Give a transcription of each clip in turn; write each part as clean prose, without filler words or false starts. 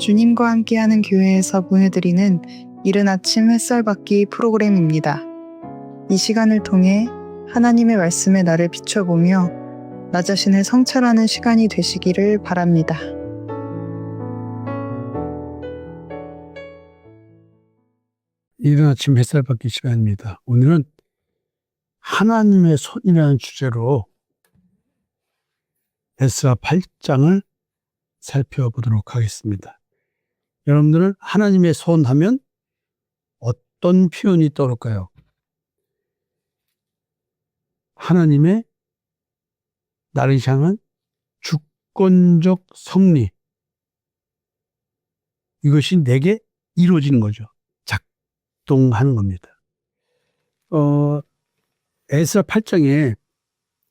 주님과 함께하는 교회에서 보내드리는 이른 아침 햇살받기 프로그램입니다. 이 시간을 통해 하나님의 말씀에 나를 비춰보며 나 자신을 성찰하는 시간이 되시기를 바랍니다. 이른 아침 햇살 받기 시간입니다. 오늘은 하나님의 손이라는 주제로 에스라 8장을 살펴보도록 하겠습니다. 여러분들은 하나님의 손 하면 어떤 표현이 떠올까요? 하나님의 나를 향한 주권적 섭리, 이것이 내게 이루어지는 거죠. 작동하는 겁니다. 에스라 8장에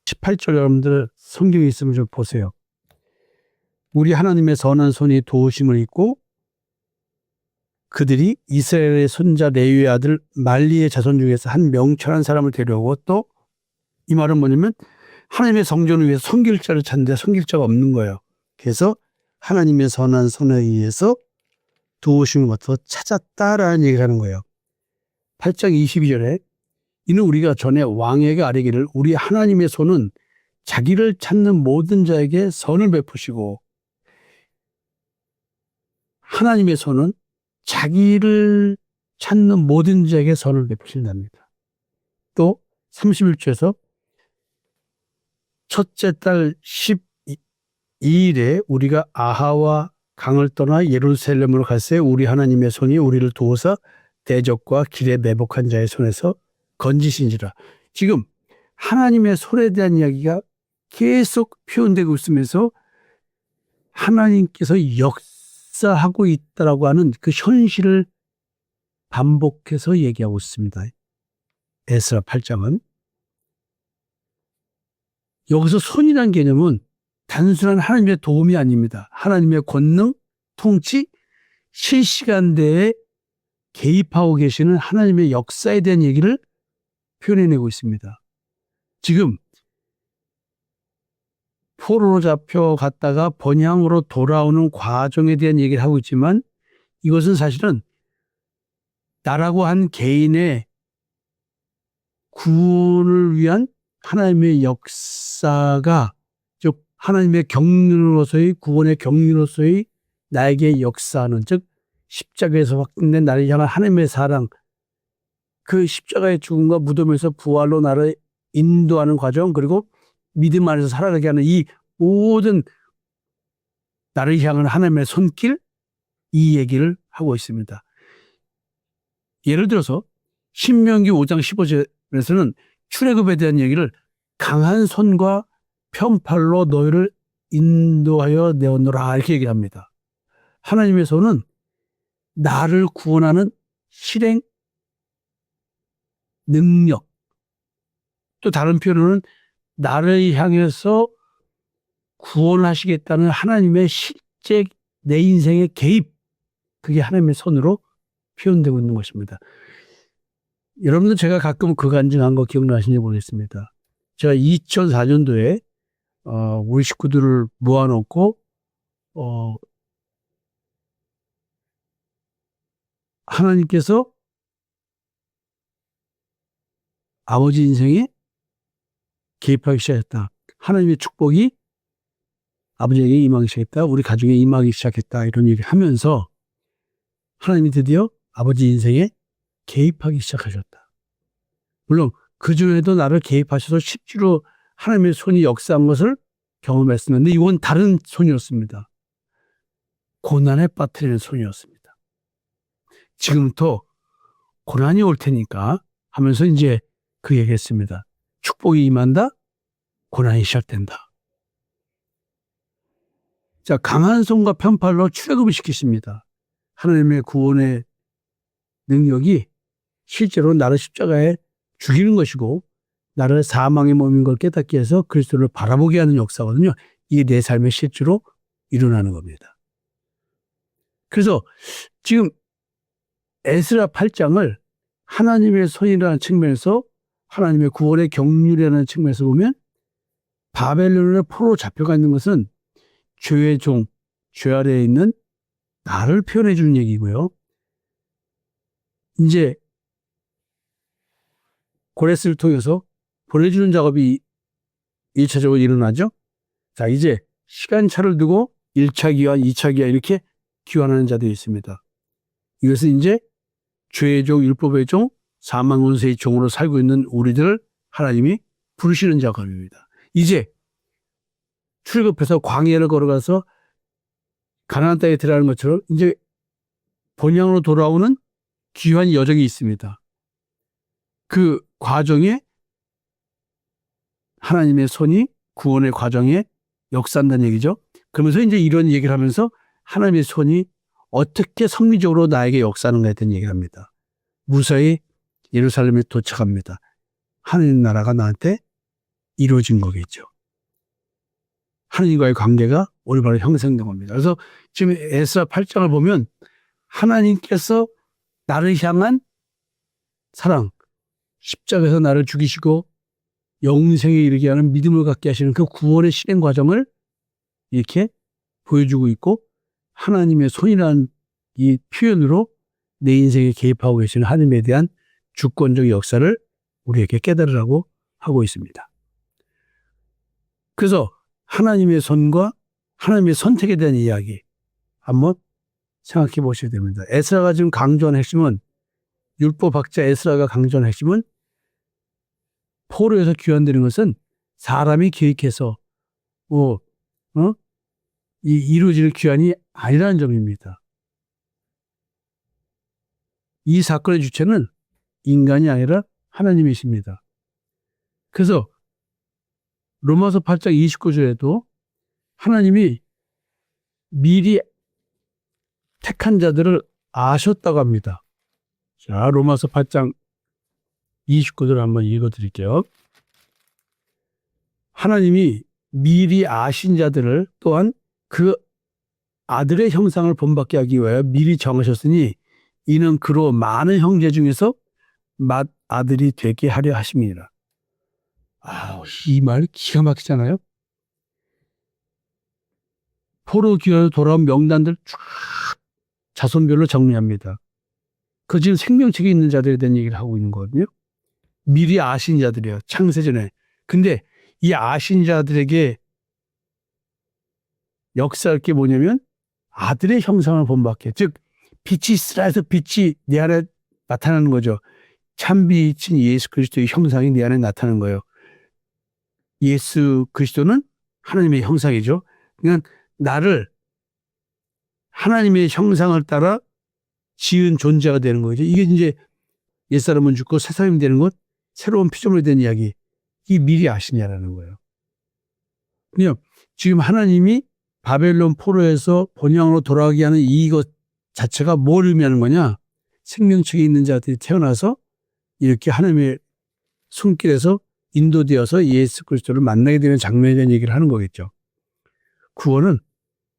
18절 여러분들 성경에 있으면 좀 보세요. 우리 하나님의 선한 손이 도우심을 입고 그들이 이스라엘의 손자 레위의 아들 말리의 자손 중에서 한 명철한 사람을 데려오고, 또 이 말은 뭐냐면 하나님의 성전을 위해서 섬길 자를 찾는데 섬길 자가 없는 거예요. 그래서 하나님의 선한 손에 의해서 도우심을 받아 찾았다라는 얘기를 하는 거예요. 8장 22절에 이는 우리가 전에 왕에게 아뢰기를 우리 하나님의 손은 자기를 찾는 모든 자에게 선을 베푸시고, 하나님의 손은 자기를 찾는 모든 자에게 선을 베푸신답니다. 또 31절에서 첫째 달 12일에 우리가 아하와 강을 떠나 예루살렘으로 갈새 우리 하나님의 손이 우리를 도우사 대적과 길에 매복한 자의 손에서 건지신지라. 지금 하나님의 손에 대한 이야기가 계속 표현되고 있으면서 하나님께서 역사하고 있다라고 하는 그 현실을 반복해서 얘기하고 있습니다. 에스라 8장은. 여기서 손이라는 개념은 단순한 하나님의 도움이 아닙니다. 하나님의 권능, 통치, 실시간대에 개입하고 계시는 하나님의 역사에 대한 얘기를 표현해내고 있습니다. 지금 포로로 잡혀갔다가 번향으로 돌아오는 과정에 대한 얘기를 하고 있지만, 이것은 사실은 나라고 한 개인의 구원을 위한 하나님의 역사가, 즉 하나님의 경륜으로서의 구원의 경륜으로서의 나에게 역사하는, 즉 십자가에서 확증된 나를 향한 하나님의 사랑, 그 십자가의 죽음과 무덤에서 부활로 나를 인도하는 과정, 그리고 믿음 안에서 살아가게 하는 이 모든 나를 향한 하나님의 손길, 이 얘기를 하고 있습니다. 예를 들어서 신명기 5장 15절에서는 출애굽에 대한 얘기를 강한 손과 편팔로 너희를 인도하여 내었노라 이렇게 얘기합니다. 하나님의 손은 나를 구원하는 실행 능력, 또 다른 표현으로는 나를 향해서 구원하시겠다는 하나님의 실제 내 인생의 개입, 그게 하나님의 손으로 표현되고 있는 것입니다. 여러분들 제가 가끔 그 간증한 거 기억나시는지 모르겠습니다. 제가 2004년도에 우리 식구들을 모아놓고 하나님께서 아버지 인생에 개입하기 시작했다. 하나님의 축복이 아버지에게 임하기 시작했다. 우리 가정에 임하기 시작했다. 이런 얘기를 하면서 하나님이 드디어 아버지 인생에 개입하기 시작하셨다. 물론 그전에도 나를 개입하셔서 실제로 하나님의 손이 역사한 것을 경험했었는데, 이건 다른 손이었습니다. 고난에 빠뜨리는 손이었습니다. 지금부터 고난이 올 테니까 하면서 이제 그 얘기했습니다. 축복이 임한다, 고난이 시작된다. 자, 강한 손과 편팔로 출애굽을 시키십니다. 하나님의 구원의 능력이 실제로 나를 십자가에 죽이는 것이고 나를 사망의 몸인 걸 깨닫게 해서 그리스도를 바라보게 하는 역사거든요. 이게 내 삶의 실제로 일어나는 겁니다. 그래서 지금 에스라 8장을 하나님의 손이라는 측면에서, 하나님의 구원의 경륜이라는 측면에서 보면 바벨론의 포로로 잡혀가 있는 것은 죄의 종, 죄 아래에 있는 나를 표현해 주는 얘기고요. 이제 고레스를 통해서 보내주는 작업이 1차적으로 일어나죠. 자, 이제 시간차를 두고 1차 기환, 2차 기환 이렇게 기환하는 자들이 있습니다. 이것은 이제 죄의 종, 율법의 종, 사망 권세의 종으로 살고 있는 우리들을 하나님이 부르시는 작업입니다. 이제 출급해서 광야를 걸어가서 가나안 땅에 들어가는 것처럼 이제 본향으로 돌아오는 귀한 여정이 있습니다. 그 과정에 하나님의 손이 구원의 과정에 역사한다는 얘기죠. 그러면서 이제 이런 얘기를 하면서 하나님의 손이 어떻게 섭리적으로 나에게 역사하는가에 대한 얘기를 합니다. 무사히 예루살렘에 도착합니다. 하나님 나라가 나한테 이루어진 거겠죠. 하나님과의 관계가 올바로 형성된 겁니다. 그래서 지금 에스라 8장을 보면 하나님께서 나를 향한 사랑, 십자가에서 나를 죽이시고 영생에 이르게 하는 믿음을 갖게 하시는 그 구원의 실행 과정을 이렇게 보여주고 있고, 하나님의 손이라는 이 표현으로 내 인생에 개입하고 계시는 하나님에 대한 주권적 역사를 우리에게 깨달으라고 하고 있습니다. 그래서 하나님의 손과 하나님의 선택에 대한 이야기 한번 생각해 보셔야 됩니다. 에스라가 지금 강조한 핵심은, 율법학자 에스라가 강조한 핵심은 포로에서 귀환되는 것은 사람이 계획해서 이루어질 귀환이 아니라는 점입니다. 이 사건의 주체는 인간이 아니라 하나님이십니다. 그래서 로마서 8장 29절에도 하나님이 미리 택한 자들을 아셨다고 합니다. 자, 로마서 8장 29절 한번 읽어드릴게요. 하나님이 미리 아신 자들을 또한 그 아들의 형상을 본받게 하기 위하여 미리 정하셨으니 이는 그로 많은 형제 중에서 맏아들이 되게 하려 하심이니라. 이 말 기가 막히잖아요. 포로 귀환으로 돌아온 명단들 쫙 자손별로 정리합니다. 그 지금 생명책에 있는 자들에 대한 얘기를 하고 있는 거거든요. 미리 아신 자들이에요. 창세전에. 근데 이 아신 자들에게 역사할 게 뭐냐면 아들의 형상을 본받게. 즉 빛이 있으라 해서 빛이 내 안에 나타나는 거죠. 참빛인 예수 그리스도의 형상이 내 안에 나타나는 거예요. 예수 그리스도는 하나님의 형상이죠. 그러니까 나를 하나님의 형상을 따라 지은 존재가 되는 거죠. 이게 이제 옛사람은 죽고 새사람이 되는 것, 새로운 피조물이 된 이야기. 이 미리 아시냐라는 거예요. 그냥 지금 하나님이 바벨론 포로에서 본향으로 돌아가게 하는 이것 자체가 뭘 의미하는 거냐? 생명책에 있는 자들이 태어나서 이렇게 하나님의 손길에서 인도되어서 예수 그리스도를 만나게 되는 장면에 대한 얘기를 하는 거겠죠. 구원은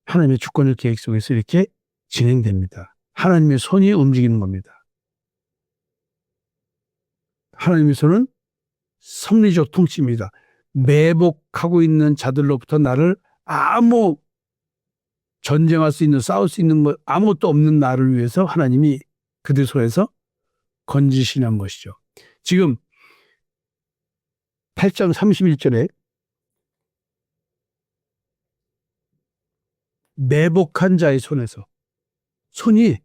하나님의 주권적 계획 속에서 이렇게 진행됩니다. 하나님의 손이 움직이는 겁니다. 하나님의 손은 섭리적 통치입니다. 매복하고 있는 자들로부터 나를 전쟁할 수 있는, 싸울 수 있는 것, 아무것도 없는 나를 위해서 하나님이 그들 손에서 건지시는 것이죠. 지금 8장 31절에 매복한 자의 손에서, 손이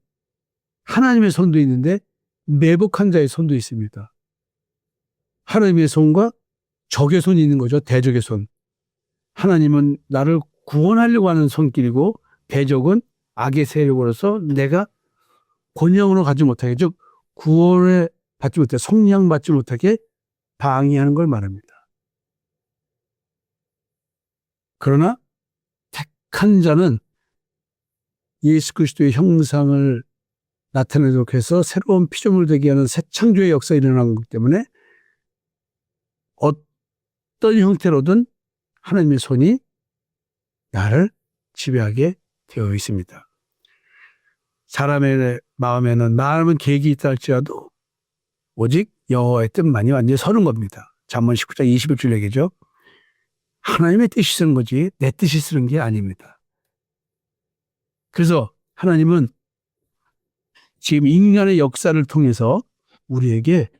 하나님의 손도 있는데 매복한 자의 손도 있습니다. 하나님의 손과 적의 손이 있는 거죠. 대적의 손. 하나님은 나를 구원하려고 하는 손길이고 대적은 악의 세력으로서 내가 본향으로 가지 못하게, 즉 구원을 받지 못하게, 성량받지 못하게 방해하는 걸 말합니다. 그러나 택한 자는 예수 그리스도의 형상을 나타내도록 해서 새로운 피조물 되게 하는 새 창조의 역사가 일어나는 거기 때문에 어떤 형태로든 하나님의 손이 나를 지배하게 되어 있습니다. 사람의 마음은 계획이 있다 할지라도 오직 여호와의 뜻만이 완전히 서는 겁니다. 잠언 19장 21절 얘기죠. 하나님의 뜻이 쓰는 거지 내 뜻이 쓰는 게 아닙니다. 그래서 하나님은 지금 인간의 역사를 통해서 우리에게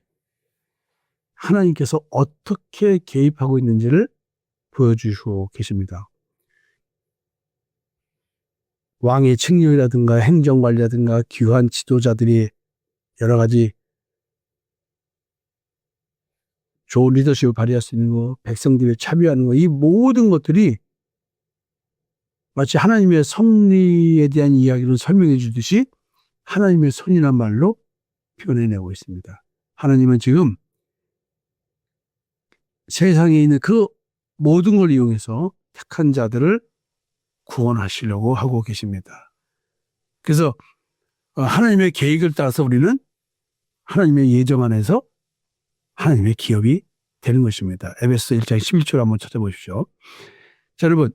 하나님께서 어떻게 개입하고 있는지를 보여주시고 계십니다. 왕의 칙령이라든가 행정관리라든가 귀한 지도자들이 여러 가지 좋은 리더십을 발휘할 수 있는 거, 백성들을 참여하는 거, 이 모든 것들이 마치 하나님의 섭리에 대한 이야기를 설명해 주듯이 하나님의 손이란 말로 표현해내고 있습니다. 하나님은 지금 세상에 있는 그 모든 걸 이용해서 택한 자들을 구원하시려고 하고 계십니다. 그래서 하나님의 계획을 따라서 우리는 하나님의 예정 안에서 하나님의 기업이 되는 것입니다. 에베소 1장 11절 한번 찾아보십시오. 자, 여러분,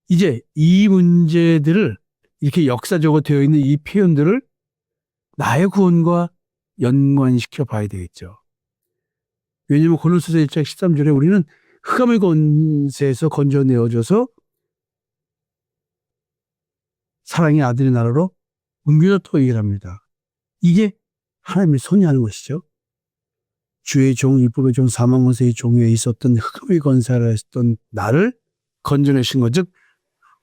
이제 이 문제들을 이렇게 역사적으로 되어 있는 이 표현들을 나의 구원과 연관시켜 봐야 되겠죠. 왜냐하면 고린도서 1장 13절에 우리는 흑암의 권세에서 건져내어져서 사랑의 아들의 나라로 옮겨졌다고 얘기를 합니다. 이게 하나님의 손이 하는 것이죠. 주의 종, 율법의 종, 사망 권세의 종에 있었던 흑암의 권세를 했던 나를 건져내신 것, 즉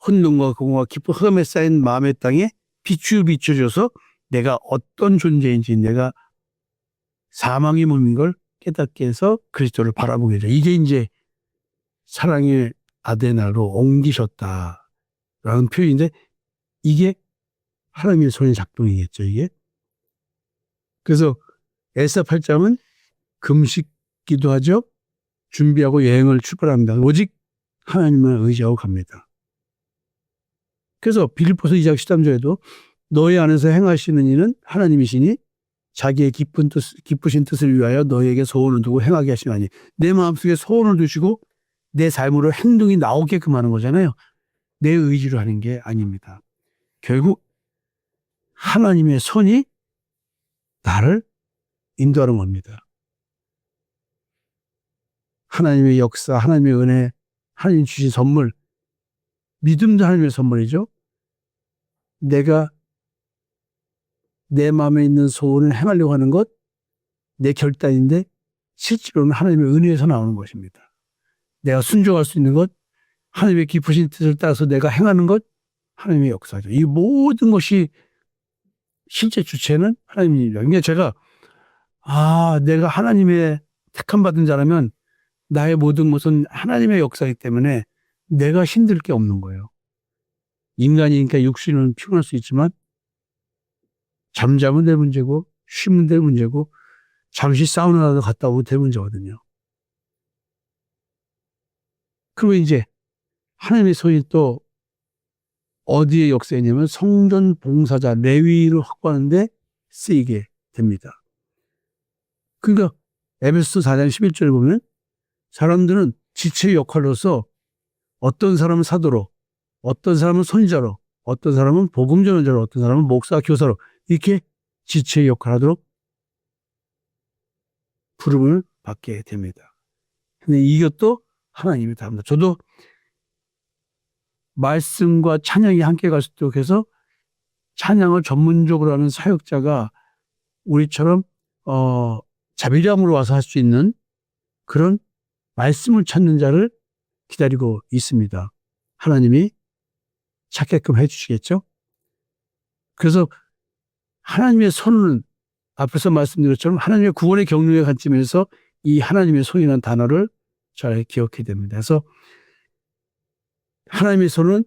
혼돈과 공허와 기쁨, 흑암에 쌓인 마음의 땅에 비추어줘서 내가 어떤 존재인지, 내가 사망의 몸인 걸 깨닫게 해서 그리스도를 바라보게 되죠. 이게 이제 사랑의 아들의 나라로 옮기셨다라는 표현인데, 이게 하나님의 손의 작동이겠죠, 이게. 그래서 에스더 8장은 금식 기도하죠. 준비하고 여행을 출발합니다. 오직 하나님을 의지하고 갑니다. 그래서 빌립보서 2장 13절에도 너희 안에서 행하시는 이는 하나님이시니 자기의 기쁘신 뜻을 위하여 너희에게 소원을 두고 행하게 하시나니, 내 마음속에 소원을 두시고 내 삶으로 행동이 나오게끔 하는 거잖아요. 내 의지로 하는 게 아닙니다. 결국 하나님의 손이 나를 인도하는 겁니다. 하나님의 역사, 하나님의 은혜, 하나님 주신 선물, 믿음도 하나님의 선물이죠. 내가 내 마음에 있는 소원을 행하려고 하는 것, 내 결단인데 실제로는 하나님의 은혜에서 나오는 것입니다. 내가 순종할 수 있는 것, 하나님의 기쁘신 뜻을 따라서 내가 행하는 것, 하나님의 역사죠. 이 모든 것이 실제 주체는 하나님입니다. 그러니까 제가 내가 하나님의 택함 받은 자라면 나의 모든 것은 하나님의 역사이기 때문에 내가 힘들 게 없는 거예요. 인간이니까 육신은 피곤할 수 있지만 잠자면 될 문제고 쉬면 될 문제고 잠시 사우나라도 갔다 오면 될 문제거든요. 그러면 이제 하나님의 손이 또 어디에 역사했냐면 성전 봉사자 레위를 확보하는데 쓰이게 됩니다. 그러니까 에베소 4장 11절에 보면 사람들은 지체의 역할로서 어떤 사람은 사도로, 어떤 사람은 선지자로, 어떤 사람은 복음 전환자로, 어떤 사람은 목사, 교사로 이렇게 지체의 역할을 하도록 부름을 받게 됩니다. 근데 이것도 하나님이 다 합니다. 저도 말씀과 찬양이 함께 갈 수 있도록 해서 찬양을 전문적으로 하는 사역자가 우리처럼 자비량으로 와서 할 수 있는 그런 말씀을 찾는 자를 기다리고 있습니다. 하나님이 찾게끔 해주시겠죠? 그래서 하나님의 손은 앞에서 말씀드린 것처럼 하나님의 구원의 경륜의 관점에서 이 하나님의 손이라는 단어를 잘 기억해야 됩니다. 그래서 하나님의 손은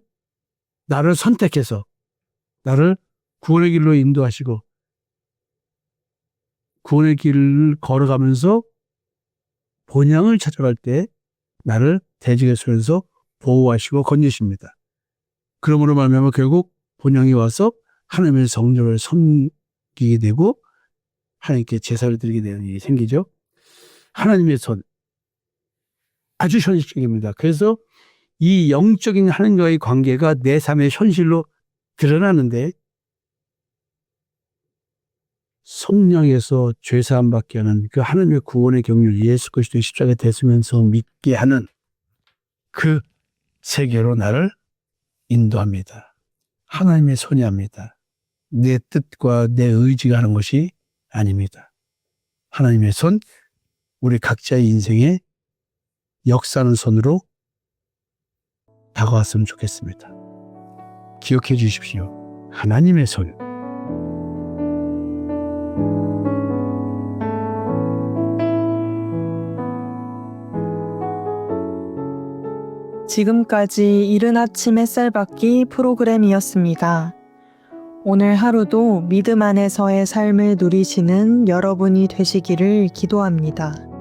나를 선택해서 나를 구원의 길로 인도하시고 구원의 길을 걸어가면서 본향을 찾아갈 때 나를 대적의 손에서 보호하시고 건지십니다. 그러므로 말미암아 결국 본향이 와서 하나님의 성전을 섬기게 되고 하나님께 제사를 드리게 되는 일이 생기죠. 하나님의 손 아주 현실적입니다. 그래서 이 영적인 하나님과의 관계가 내 삶의 현실로 드러나는데 성령에서 죄사함 받게 하는 그 하나님의 구원의 경륜 예수 그리스도의 십자가에 대수면서 믿게 하는 그 세계로 나를 인도합니다. 하나님의 손이 합니다. 내 뜻과 내 의지가 하는 것이 아닙니다. 하나님의 손, 우리 각자의 인생에 역사하는 손으로 다가왔으면 좋겠습니다. 기억해 주십시오. 하나님의 손. 지금까지 이른 아침 햇살받기 프로그램이었습니다. 오늘 하루도 믿음 안에서의 삶을 누리시는 여러분이 되시기를 기도합니다.